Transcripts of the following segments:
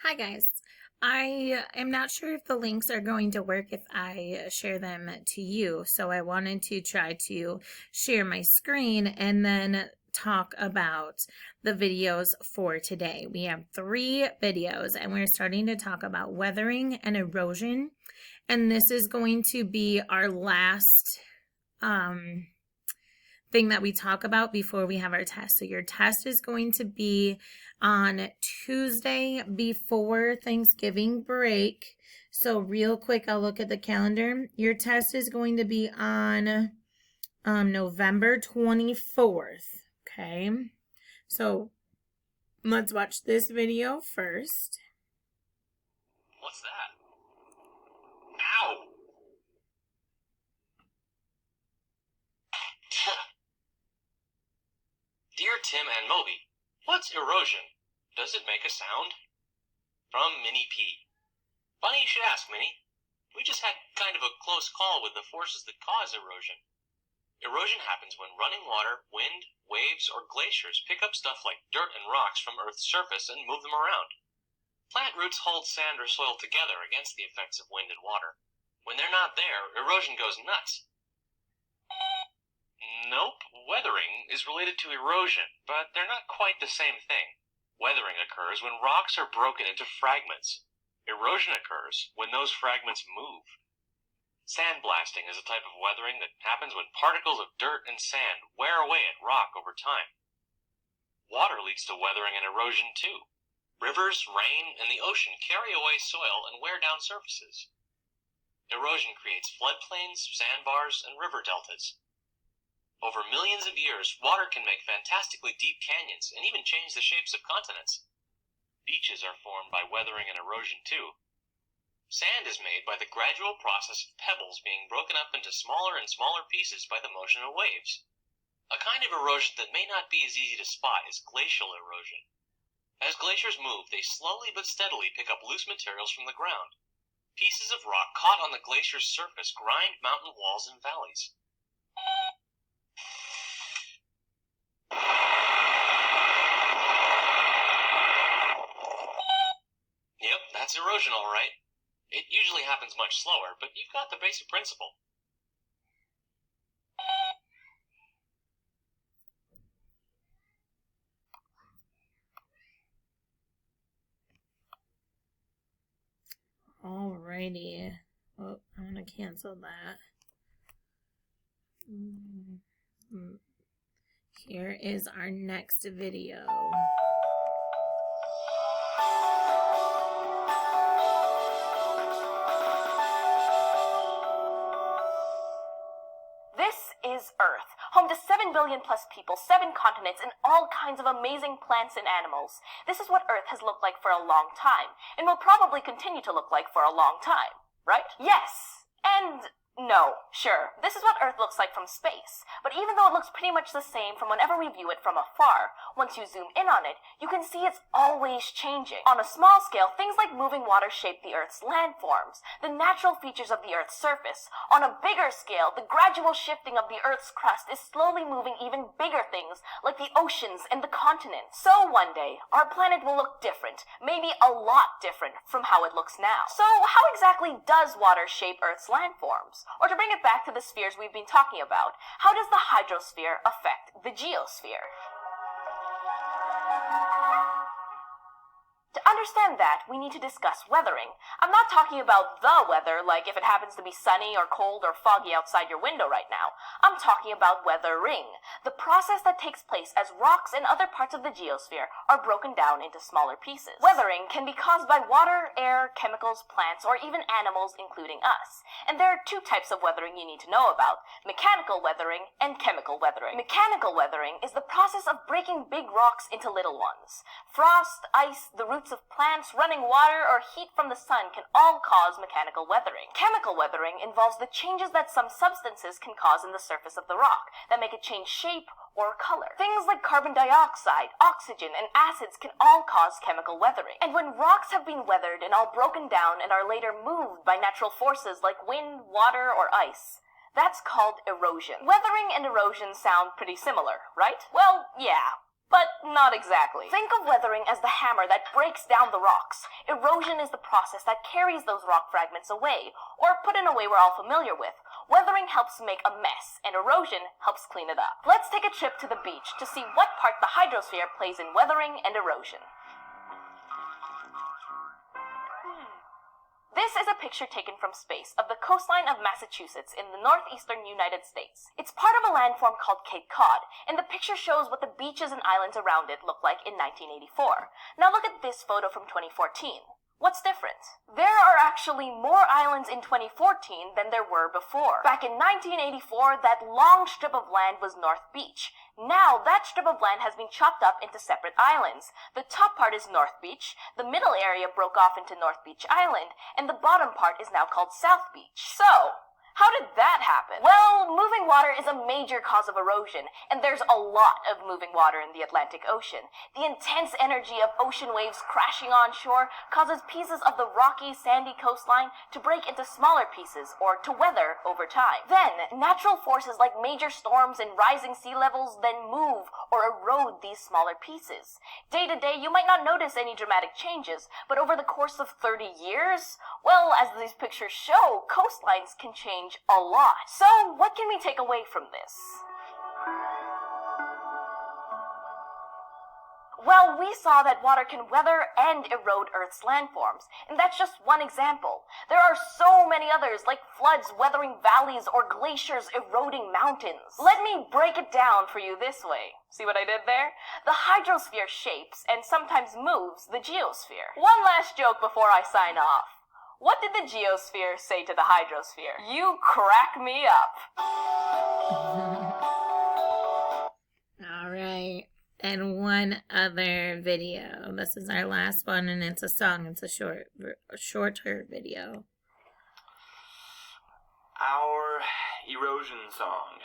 Hi guys. I am not sure if the links are going to work if I share them to you. So I wanted to try to share my screen and then talk about the videos for today. We have 3 videos and we're starting to talk about weathering and erosion. And this is going to be our last thing that we talk about before we have our test. So your test is going to be on Tuesday before Thanksgiving break. So real quick, I'll look at the calendar. Your test is going to be on November 24th. Okay. So let's watch this video first. What's that? Ow! Dear Tim and Moby, what's erosion? Does it make a sound? From Minnie P. Funny you should ask, Minnie. We just had kind of a close call with the forces that cause erosion. Erosion happens when running water, wind, waves, or glaciers pick up stuff like dirt and rocks from Earth's surface and move them around. Plant roots hold sand or soil together against the effects of wind and water. When they're not there, erosion goes nuts. Nope, weathering is related to erosion, but they're not quite the same thing. Weathering occurs when rocks are broken into fragments. Erosion occurs when those fragments move. Sandblasting is a type of weathering that happens when particles of dirt and sand wear away at rock over time. Water leads to weathering and erosion too. Rivers, rain, and the ocean carry away soil and wear down surfaces. Erosion creates floodplains, sandbars, and river deltas. Over millions of years, water can make fantastically deep canyons and even change the shapes of continents. Beaches are formed by weathering and erosion too. Sand is made by the gradual process of pebbles being broken up into smaller and smaller pieces by the motion of waves. A kind of erosion that may not be as easy to spot is glacial erosion. As glaciers move, they slowly but steadily pick up loose materials from the ground. Pieces of rock caught on the glacier's surface grind mountain walls and valleys. Yep, that's erosion all right. It usually happens much slower, but you've got the basic principle. Alrighty. Oh, I'm going to cancel that. Here is our next video. This is Earth, home to 7 billion plus people, 7 continents, and all kinds of amazing plants and animals. This is what Earth has looked like for a long time, and will probably continue to look like for a long time, right? Yes, and no, sure, this is what Earth looks like from space, but even though it looks pretty much the same from whenever we view it from afar, once you zoom in on it, you can see it's always changing. On a small scale, things like moving water shape the Earth's landforms, the natural features of the Earth's surface. On a bigger scale, the gradual shifting of the Earth's crust is slowly moving even bigger things, like the oceans and the continents. So one day, our planet will look different, maybe a lot different from how it looks now. So how exactly does water shape Earth's landforms? Or to bring it back to the spheres we've been talking about, how does the hydrosphere affect the geosphere? To understand that, we need to discuss weathering. I'm not talking about the weather, like if it happens to be sunny or cold or foggy outside your window right now. I'm talking about weathering, the process that takes place as rocks and other parts of the geosphere are broken down into smaller pieces. Weathering can be caused by water, air, chemicals, plants, or even animals, including us. And there are 2 types of weathering you need to know about: mechanical weathering and chemical weathering. Mechanical weathering is the process of breaking big rocks into little ones. Frost, ice, the roots of plants, running water, or heat from the sun can all cause mechanical weathering. Chemical weathering involves the changes that some substances can cause in the surface of the rock that make it change shape or color. Things like carbon dioxide, oxygen, and acids can all cause chemical weathering. And when rocks have been weathered and all broken down and are later moved by natural forces like wind, water, or ice, that's called erosion. Weathering and erosion sound pretty similar, right? Well, yeah. But not exactly. Think of weathering as the hammer that breaks down the rocks. Erosion is the process that carries those rock fragments away, or put in a way we're all familiar with. Weathering helps make a mess, and erosion helps clean it up. Let's take a trip to the beach to see what part the hydrosphere plays in weathering and erosion. This is a picture taken from space of the coastline of Massachusetts in the northeastern United States. It's part of a landform called Cape Cod, and the picture shows what the beaches and islands around it looked like in 1984. Now look at this photo from 2014. What's different? There are actually more islands in 2014 than there were before. Back in 1984, that long strip of land was North Beach. Now, that strip of land has been chopped up into separate islands. The top part is North Beach, the middle area broke off into North Beach Island, and the bottom part is now called South Beach. So, how did that happen? Well, moving water is a major cause of erosion, and there's a lot of moving water in the Atlantic Ocean. The intense energy of ocean waves crashing on shore causes pieces of the rocky, sandy coastline to break into smaller pieces or to weather over time. Then, natural forces like major storms and rising sea levels then move or erode these smaller pieces. Day to day, you might not notice any dramatic changes, but over the course of 30 years, well, as these pictures show, coastlines can change a lot. So, what can we take away from this? Well, we saw that water can weather and erode Earth's landforms, and that's just one example. There are so many others, like floods weathering valleys or glaciers eroding mountains. Let me break it down for you this way. See what I did there? The hydrosphere shapes and sometimes moves the geosphere. One last joke before I sign off. What did the geosphere say to the hydrosphere? You crack me up. All right. And one other video. This is our last one, and it's a song. It's a shorter video. Our erosion song.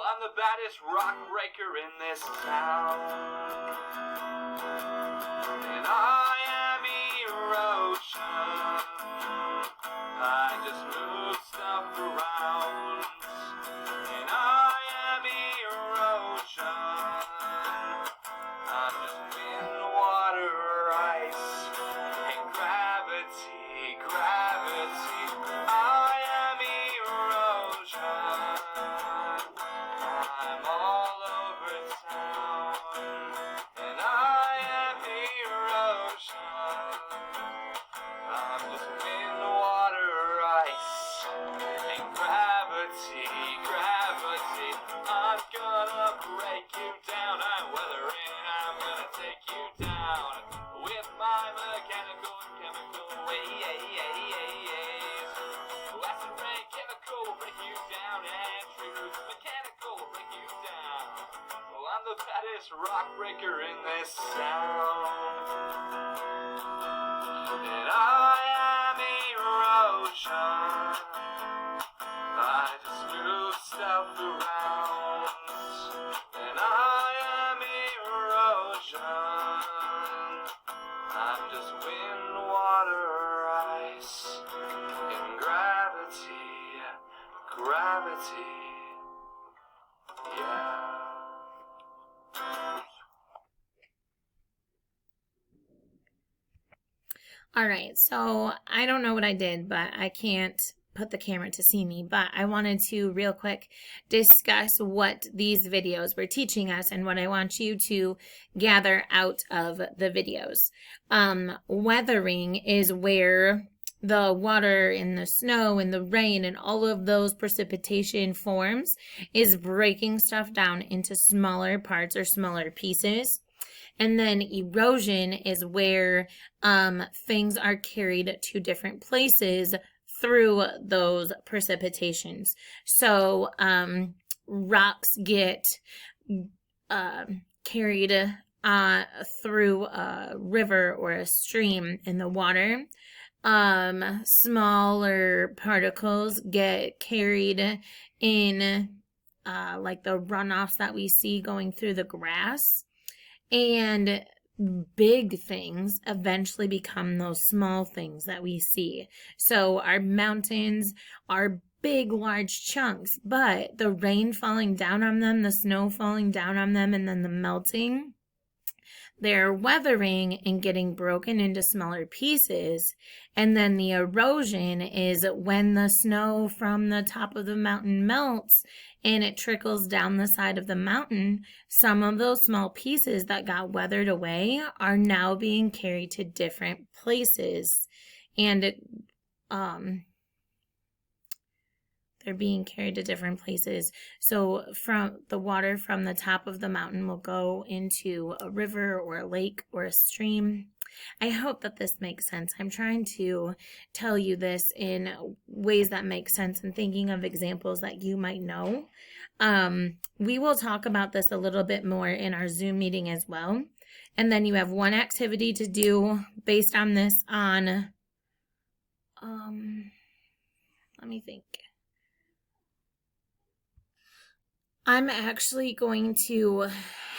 I'm the baddest rock breaker in this town. And I am erosion. I just move stuff around. And I am erosion. I'm just wind, water, ice, and gravity, gravity. I am erosion. I'm all over town, and I am erosion. I'm just wind, water, ice, and gravity, gravity. I'm gonna break you down. I'm weathering, I'm gonna take you down with my mechanical and chemical ways. Acid rain, chemical will break you down, and truth, mechanical will break you down. Well, I'm the baddest rock breaker in this sound. And I am erosion. I just move stuff around. And I am erosion. I'm just wind, water, ice, and gravity, gravity. Yeah. All right, so I don't know what I did, but I can't put the camera to see me, but I wanted to real quick discuss what these videos were teaching us and what I want you to gather out of the videos. Weathering is where the water and the snow and the rain and all of those precipitation forms is breaking stuff down into smaller parts or smaller pieces. And then erosion is where things are carried to different places through those precipitations. So rocks get carried through a river or a stream in the water. Smaller particles get carried in like the runoffs that we see going through the grass. And big things eventually become those small things that we see. So our mountains are big, large chunks, but the rain falling down on them, the snow falling down on them, and then the melting, they're weathering and getting broken into smaller pieces. And then the erosion is when the snow from the top of the mountain melts and it trickles down the side of the mountain. Some of those small pieces that got weathered away are now being carried to different places. And they're being carried to different places. So from the water from the top of the mountain will go into a river or a lake or a stream. I hope that this makes sense. I'm trying to tell you this in ways that make sense and thinking of examples that you might know. We will talk about this a little bit more in our Zoom meeting as well. And then you have one activity to do based on this on, let me think. I'm actually going to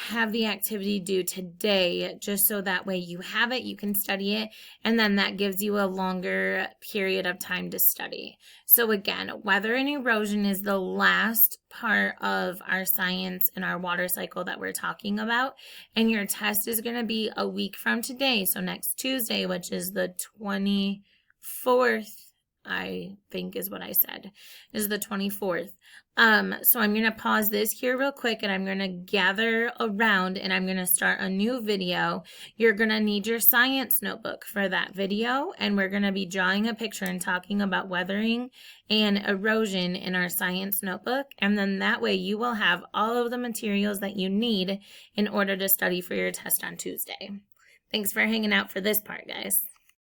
have the activity due today, just so that way you have it, you can study it, and then that gives you a longer period of time to study. So again, weather and erosion is the last part of our science and our water cycle that we're talking about, and your test is going to be a week from today, so next Tuesday, which is the 24th, I think is what I said, is the 24th. So I'm going to pause this here real quick and I'm going to gather around and I'm going to start a new video. You're going to need your science notebook for that video, and we're going to be drawing a picture and talking about weathering and erosion in our science notebook. And then that way you will have all of the materials that you need in order to study for your test on Tuesday. Thanks for hanging out for this part, guys.